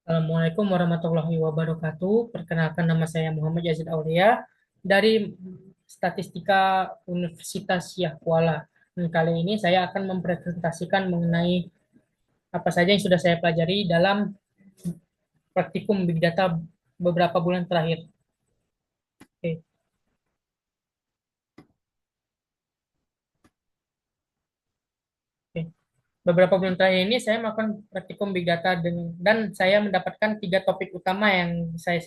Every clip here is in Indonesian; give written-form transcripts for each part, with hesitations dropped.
Assalamualaikum warahmatullahi wabarakatuh. Perkenalkan nama saya Muhammad Yazid Aulia dari Statistika Universitas Syah Kuala. Dan kali ini saya akan mempresentasikan mengenai apa saja yang sudah saya pelajari dalam praktikum Big Data beberapa bulan terakhir. Oke. Oke. Beberapa bulan terakhir ini saya melakukan praktikum Big Data dan saya mendapatkan tiga topik utama yang saya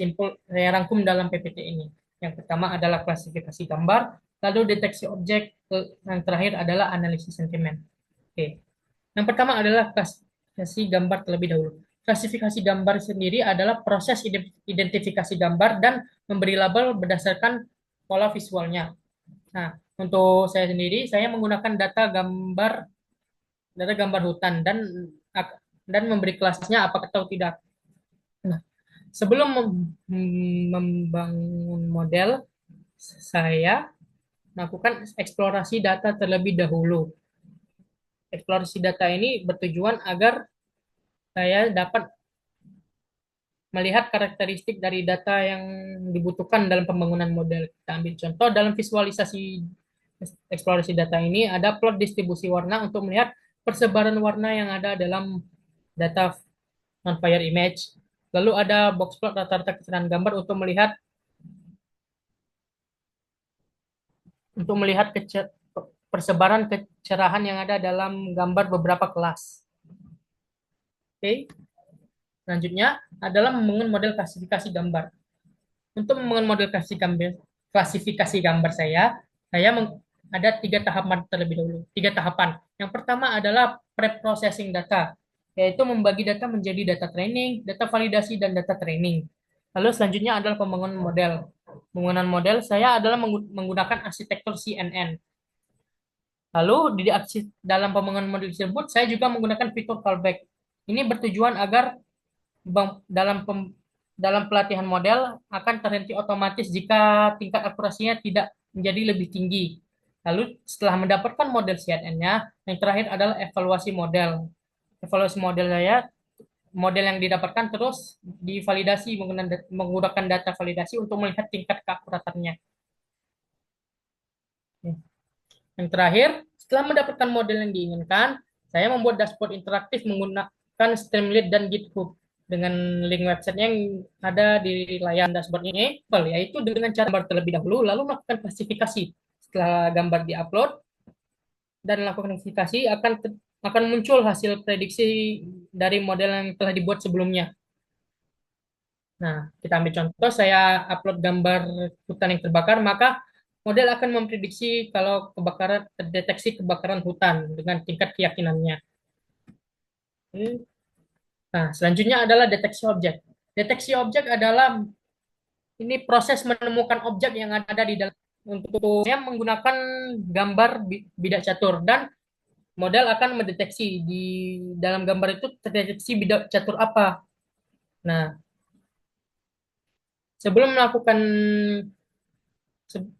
rangkum dalam PPT ini. Yang pertama adalah klasifikasi gambar, lalu deteksi objek, yang terakhir adalah analisis sentimen. Oke. Yang pertama adalah klasifikasi gambar terlebih dahulu. Klasifikasi gambar sendiri adalah proses identifikasi gambar dan memberi label berdasarkan pola visualnya. Nah, untuk saya sendiri, saya menggunakan data gambar hutan dan memberi kelasnya apakah atau tidak. Nah, sebelum membangun model, saya melakukan eksplorasi data terlebih dahulu. Eksplorasi data ini bertujuan agar saya dapat melihat karakteristik dari data yang dibutuhkan dalam pembangunan model. Kita ambil contoh dalam visualisasi eksplorasi data ini ada plot distribusi warna untuk melihat persebaran warna yang ada dalam data non-fire image. Lalu ada box plot rata-rata keseluruhan gambar untuk melihat persebaran kecerahan yang ada dalam gambar beberapa kelas. Oke, selanjutnya adalah membangun model klasifikasi gambar. Untuk membangun model klasifikasi gambar saya ada tiga tahapan terlebih dahulu. Tiga tahapan. Yang pertama adalah pre-processing data, yaitu membagi data menjadi data training, data validasi, dan data training. Lalu selanjutnya adalah pembangunan model. Pembangunan model saya adalah menggunakan arsitektur CNN. Lalu dalam pembangunan model tersebut, saya juga menggunakan fitur callback. Ini bertujuan agar dalam pelatihan model akan terhenti otomatis jika tingkat akurasinya tidak menjadi lebih tinggi. Lalu setelah mendapatkan model CNN-nya, yang terakhir adalah evaluasi model. Evaluasi model model yang didapatkan terus divalidasi menggunakan data validasi untuk melihat tingkat keakuratannya. Yang terakhir, setelah mendapatkan model yang diinginkan, saya membuat dashboard interaktif menggunakan Streamlit dan GitHub dengan link website yang ada di layar dashboard ini, yaitu dengan cara gambar terlebih dahulu, lalu melakukan klasifikasi. Setelah gambar diupload dan melakukan klasifikasi, akan muncul hasil prediksi dari model yang telah dibuat sebelumnya. Nah, kita ambil contoh, saya upload gambar hutan yang terbakar, maka model akan memprediksi kalau terdeteksi kebakaran hutan dengan tingkat keyakinannya. Nah, selanjutnya adalah deteksi objek. Deteksi objek adalah ini proses menemukan objek yang ada di dalam. Untuk saya menggunakan gambar bidak catur dan model akan mendeteksi di dalam gambar itu terdeteksi bidak catur apa. Nah, sebelum melakukan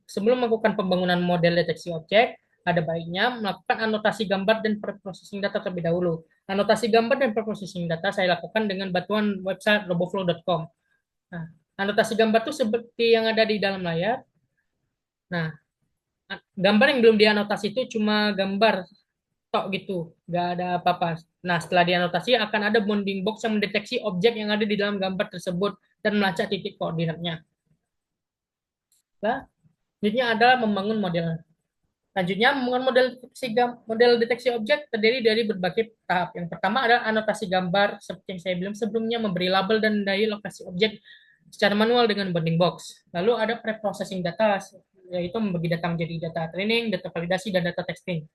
sebelum melakukan pembangunan model deteksi objek, ada baiknya melakukan anotasi gambar dan preprocessing data terlebih dahulu. Anotasi gambar dan preprocessing data saya lakukan dengan bantuan website roboflow.com. Nah, anotasi gambar itu seperti yang ada di dalam layar. Nah, gambar yang belum dianotasi itu cuma gambar tok gitu, nggak ada apa-apa. Nah, setelah dianotasi akan ada bounding box yang mendeteksi objek yang ada di dalam gambar tersebut dan melacak titik koordinatnya. Nah, selanjutnya adalah membangun model. Selanjutnya, membangun model deteksi objek terdiri dari berbagai tahap. Yang pertama adalah anotasi gambar, seperti yang saya bilang sebelumnya, memberi label dan dari lokasi objek secara manual dengan bounding box. Lalu ada pre-processing data, yaitu membagi data menjadi data training, data validasi, dan data testing.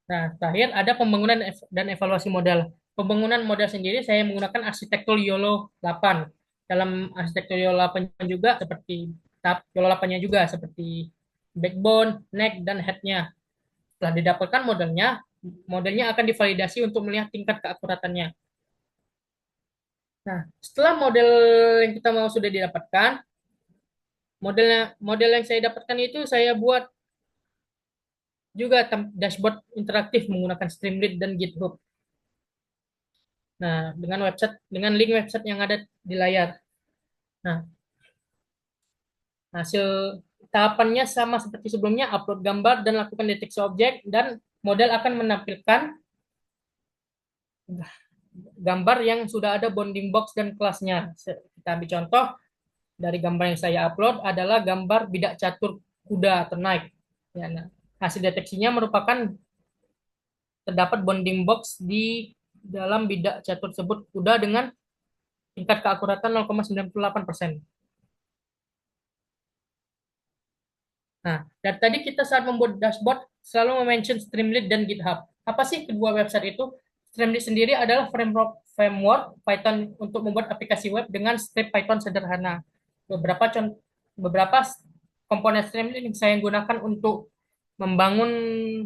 Nah, terakhir ada pembangunan dan evaluasi model. Pembangunan model sendiri saya menggunakan arsitektur YOLO 8. Dalam arsitektur YOLO 8 juga seperti tahap YOLO 8-nya juga seperti backbone, neck, dan head-nya. Setelah didapatkan modelnya akan divalidasi untuk melihat tingkat keakuratannya. Nah, setelah model yang kita mau sudah didapatkan, model yang saya dapatkan itu saya buat juga dashboard interaktif menggunakan Streamlit dan GitHub. Nah, dengan link website yang ada di layar. Nah, hasil tahapannya sama seperti sebelumnya, upload gambar dan lakukan deteksi objek, dan model akan menampilkan gambar yang sudah ada bounding box dan kelasnya. Kita ambil contoh, dari gambar yang saya upload adalah gambar bidak catur kuda ternaik. Ya, nah, hasil deteksinya merupakan terdapat bounding box di dalam bidak catur tersebut kuda dengan tingkat keakuratan 0,98%. Nah, dan tadi kita saat membuat dashboard selalu mention Streamlit dan GitHub. Apa sih kedua website itu? Streamlit sendiri adalah framework Python untuk membuat aplikasi web dengan script Python sederhana. Beberapa komponen Streamlit yang saya gunakan untuk membangun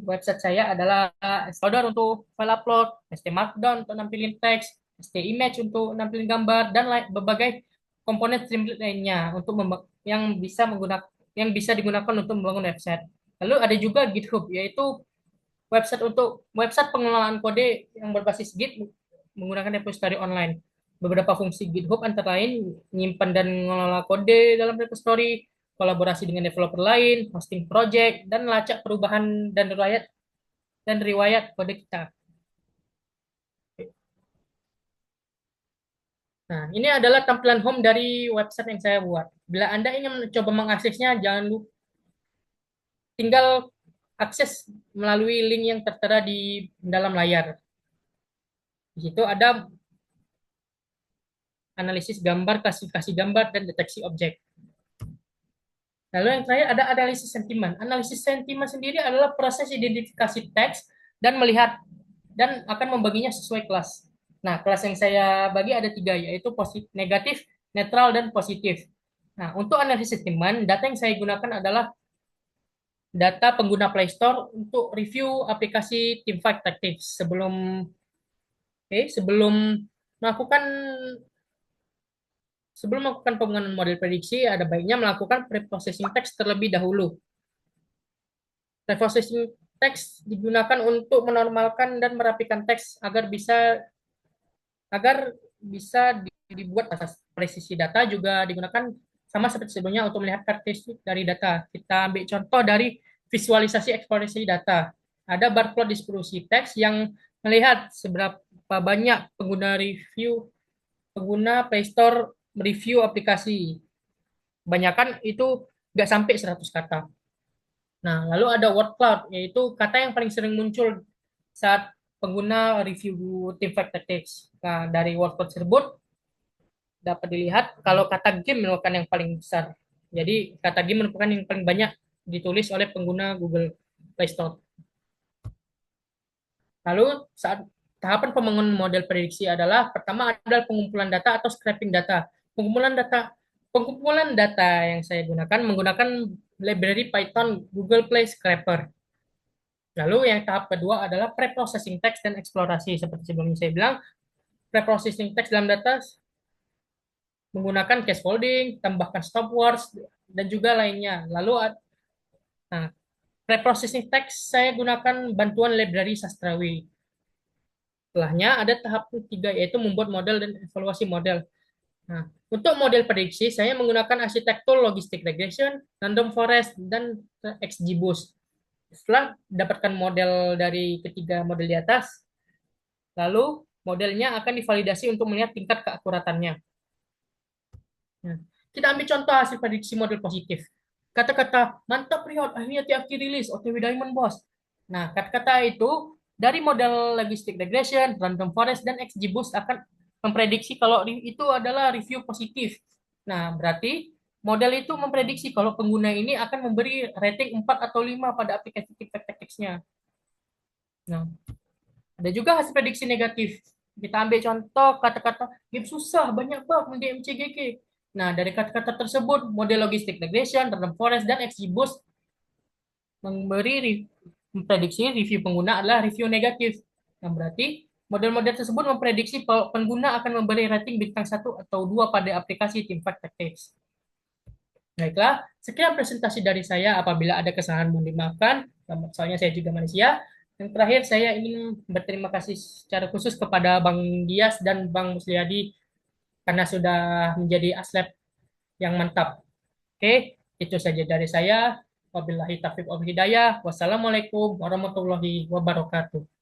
website saya adalah Explorer untuk file upload, Markdown untuk nampilin teks, Image untuk nampilin gambar, dan berbagai komponen Streamlit lainnya untuk yang bisa digunakan untuk membangun website. Lalu ada juga GitHub, yaitu website pengelolaan kode yang berbasis Git menggunakan repository online. Beberapa fungsi GitHub antara lain menyimpan dan mengelola kode dalam repository, kolaborasi dengan developer lain, hosting project, dan lacak perubahan dan riwayat kode kita. Nah, ini adalah tampilan home dari website yang saya buat. Bila Anda ingin mencoba mengaksesnya, jangan lupa tinggal akses melalui link yang tertera di dalam layar. Di situ ada analisis gambar, klasifikasi gambar, dan deteksi objek. Lalu yang terakhir ada analisis sentimen. Analisis sentimen sendiri adalah proses identifikasi teks dan melihat dan akan membaginya sesuai kelas. Nah, kelas yang saya bagi ada 3, yaitu negatif, netral, dan positif. Nah, untuk analisis sentimen, data yang saya gunakan adalah data pengguna Play Store untuk review aplikasi Teamfight Tactics. Sebelum melakukan pembangunan model prediksi, ada baiknya melakukan preprocessing teks terlebih dahulu. Preprocessing teks digunakan untuk menormalkan dan merapikan teks agar bisa dibuat atas presisi data, juga digunakan sama seperti sebelumnya untuk melihat karakteristik dari data. Kita ambil contoh dari visualisasi eksplorasi data. Ada bar plot distribusi teks yang melihat seberapa banyak pengguna Play Store mereview aplikasi. Kebanyakan itu nggak sampai 100 kata. Nah, lalu ada word cloud, yaitu kata yang paling sering muncul saat pengguna review Teamfight Tactics. Nah, dari word cloud tersebut dapat dilihat kalau kata game merupakan yang paling besar. Jadi, kata game merupakan yang paling banyak ditulis oleh pengguna Google Play Store. Lalu, saat tahapan pembangunan model prediksi adalah pertama adalah pengumpulan data atau scraping data. Pengumpulan data yang saya gunakan menggunakan library Python Google Play Scraper. Lalu yang tahap kedua adalah preprocessing teks dan eksplorasi. Seperti sebelumnya saya bilang, preprocessing teks dalam data menggunakan case folding, tambahkan stop words, dan juga lainnya. Lalu, nah, preprocessing teks saya gunakan bantuan library Sastrawi. Setelahnya ada tahap ketiga, yaitu membuat model dan evaluasi model. Nah, untuk model prediksi, saya menggunakan arsitektur logistic regression, random forest, dan XGBoost. Setelah dapatkan model dari ketiga model di atas, lalu modelnya akan divalidasi untuk melihat tingkat keakuratannya. Nah, kita ambil contoh hasil prediksi model positif. Kata-kata, mantap Riot, akhirnya TFT rilis, OTW Diamond Boss. Nah, kata-kata itu dari model logistic regression, random forest, dan XGBoost akan memprediksi kalau itu adalah review positif. Nah, berarti model itu memprediksi kalau pengguna ini akan memberi rating 4 atau 5 pada aplikasi tactics-nya. Nah, ada juga hasil prediksi negatif. Kita ambil contoh kata-kata game susah, banyak bug di MCGG. Nah, dari kata-kata tersebut, model logistic regression, random forest, dan XGBoost memprediksi review pengguna adalah review negatif. Yang berarti model-model tersebut memprediksi pengguna akan memberi rating bintang 1 atau 2 pada aplikasi Teamfight Tactics. Baiklah, sekian presentasi dari saya. Apabila ada kesalahan mohon dimaafkan, soalnya saya juga manusia. Yang terakhir, saya ingin berterima kasih secara khusus kepada Bang Dias dan Bang Musliadi karena sudah menjadi atlet yang mantap. Oke, itu saja dari saya. Wabillahi taufiq wal hidayah. Wassalamualaikum warahmatullahi wabarakatuh.